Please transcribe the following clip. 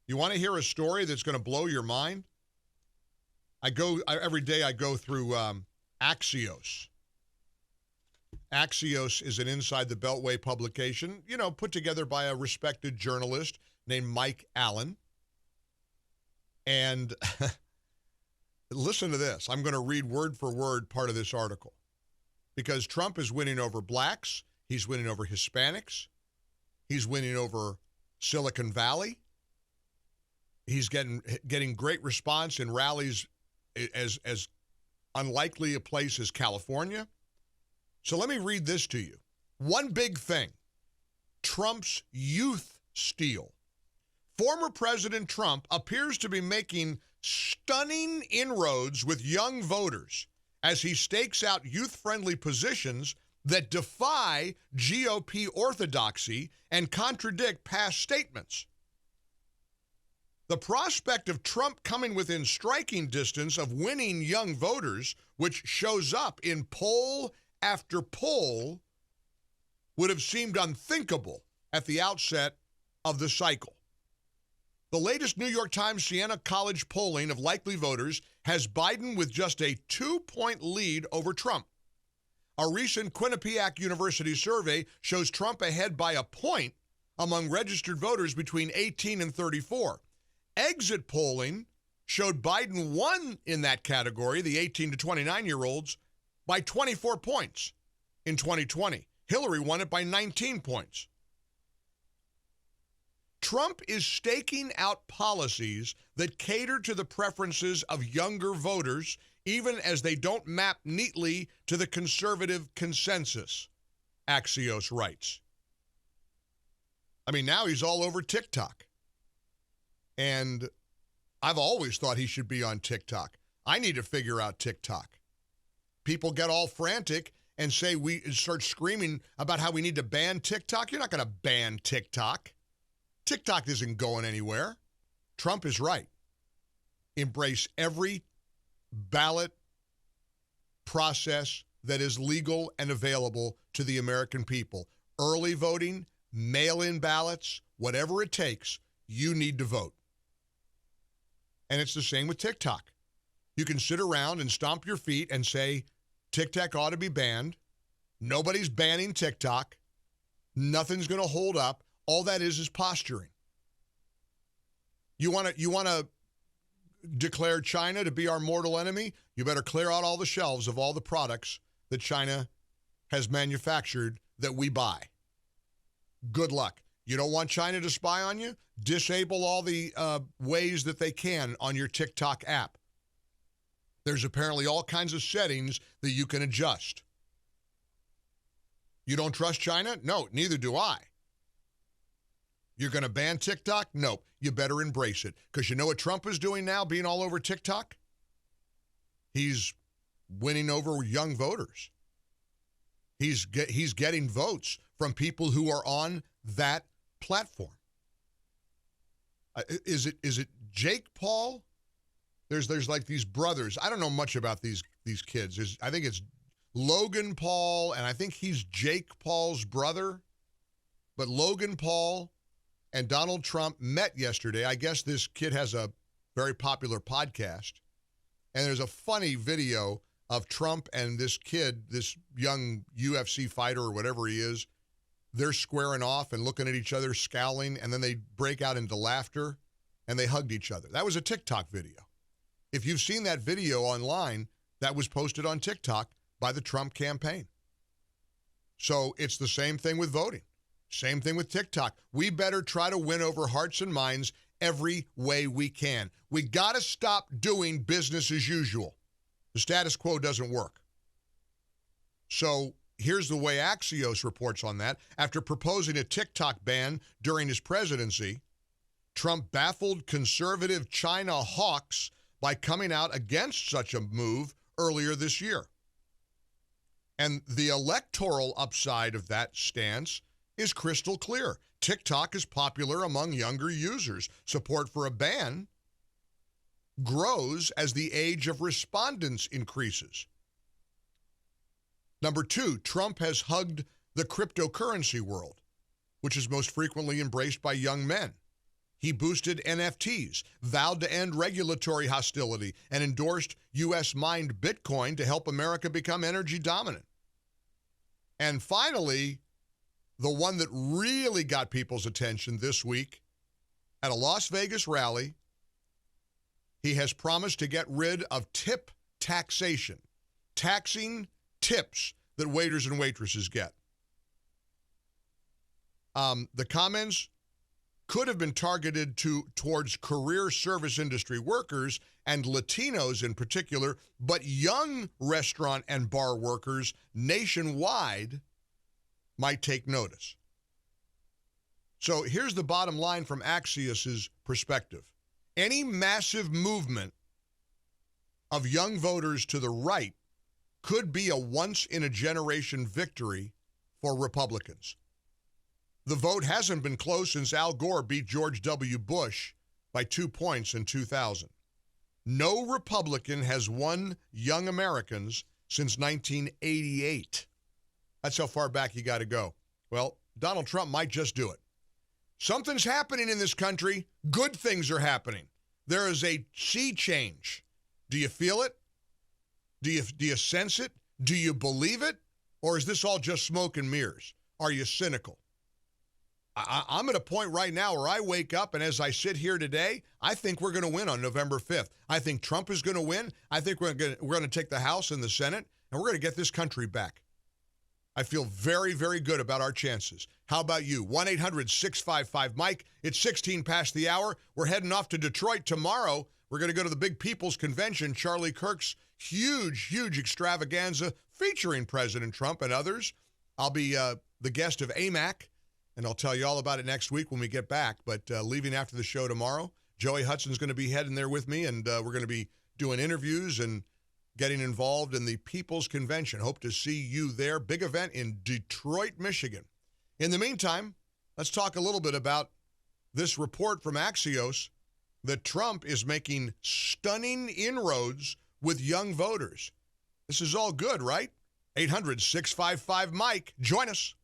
You want to hear a story that's going to blow your mind? Every day I go through Axios. Axios is an Inside the Beltway publication, put together by a respected journalist named Mike Allen. And listen to this. I'm going to read word for word part of this article. Because Trump is winning over blacks. He's winning over Hispanics. He's winning over Silicon Valley. He's getting great response in rallies as unlikely a place as California. So let me read this to you. One big thing, Trump's youth steal. Former President Trump appears to be making stunning inroads with young voters as he stakes out youth-friendly positions that defy GOP orthodoxy and contradict past statements. The prospect of Trump coming within striking distance of winning young voters, which shows up in poll after poll, would have seemed unthinkable at the outset of the cycle. The latest New York Times Siena College polling of likely voters has Biden with just a 2-point lead over Trump. A recent Quinnipiac University survey shows Trump ahead by a point among registered voters between 18 and 34. Exit polling showed Biden won in that category, the 18 to 29-year-olds, by 24 points in 2020. Hillary won it by 19 points. Trump is staking out policies that cater to the preferences of younger voters, even as they don't map neatly to the conservative consensus, Axios writes. I mean, now he's all over TikTok. And I've always thought he should be on TikTok. I need to figure out TikTok. People get all frantic and say we start screaming about how we need to ban TikTok. You're not going to ban TikTok. TikTok isn't going anywhere. Trump is right. Embrace every ballot process that is legal and available to the American people. Early voting, mail-in ballots, whatever it takes, you need to vote. And it's the same with TikTok. You can sit around and stomp your feet and say, TikTok ought to be banned. Nobody's banning TikTok. Nothing's going to hold up. All that is posturing. You want to declare China to be our mortal enemy? You better clear out all the shelves of all the products that China has manufactured that we buy. Good luck. You don't want China to spy on you? Disable all the ways that they can on your TikTok app. There's apparently all kinds of settings that you can adjust. You don't trust China? No, neither do I. You're going to ban TikTok? Nope. You better embrace it. Because you know what Trump is doing now, being all over TikTok? He's winning over young voters. He's getting votes from people who are on that platform. Is it Jake Paul? There's like these brothers. I don't know much about these kids. I think it's Logan Paul, and I think he's Jake Paul's brother. But Logan Paul and Donald Trump met yesterday. I guess this kid has a very popular podcast. And there's a funny video of Trump and this kid, this young UFC fighter or whatever he is. They're squaring off and looking at each other, scowling, and then they break out into laughter, and they hugged each other. That was a TikTok video. If you've seen that video online, that was posted on TikTok by the Trump campaign. So it's the same thing with voting. Same thing with TikTok. We better try to win over hearts and minds every way we can. We got to stop doing business as usual. The status quo doesn't work. So here's the way Axios reports on that. After proposing a TikTok ban during his presidency, Trump baffled conservative China hawks by coming out against such a move earlier this year. And the electoral upside of that stance is crystal clear. TikTok is popular among younger users. Support for a ban grows as the age of respondents increases. Number two, Trump has hugged the cryptocurrency world, which is most frequently embraced by young men. He boosted NFTs, vowed to end regulatory hostility, and endorsed U.S. mined Bitcoin to help America become energy dominant. And finally, the one that really got people's attention this week, at a Las Vegas rally, he has promised to get rid of tip taxation, taxing tips that waiters and waitresses get. The comments could have been targeted towards career service industry workers and Latinos in particular, but young restaurant and bar workers nationwide might take notice. So here's the bottom line from Axios' perspective. Any massive movement of young voters to the right could be a once-in-a-generation victory for Republicans. The vote hasn't been close since Al Gore beat George W. Bush by 2 points in 2000. No Republican has won young Americans since 1988. That's how far back you got to go. Well, Donald Trump might just do it. Something's happening in this country. Good things are happening. There is a sea change. Do you feel it? Do you sense it? Do you believe it? Or is this all just smoke and mirrors? Are you cynical? I'm at a point right now where I wake up, and as I sit here today, I think we're going to win on November 5th. I think Trump is going to win. I think we're going to take the House and the Senate, and we're going to get this country back. I feel very, very good about our chances. How about you? 1-800-655-MIKE. It's 16 past the hour. We're heading off to Detroit tomorrow. We're going to go to the Big People's Convention, Charlie Kirk's huge extravaganza featuring President Trump and others. I'll be the guest of AMAC, and I'll tell you all about it next week when we get back. But leaving after the show tomorrow, Joey Hudson's going to be heading there with me, and we're going to be doing interviews and getting involved in the People's Convention. Hope to see you there. Big event in Detroit, Michigan. In the meantime, let's talk a little bit about this report from Axios that Trump is making stunning inroads with young voters. This is all good, right? 800-655-MIKE. Join us.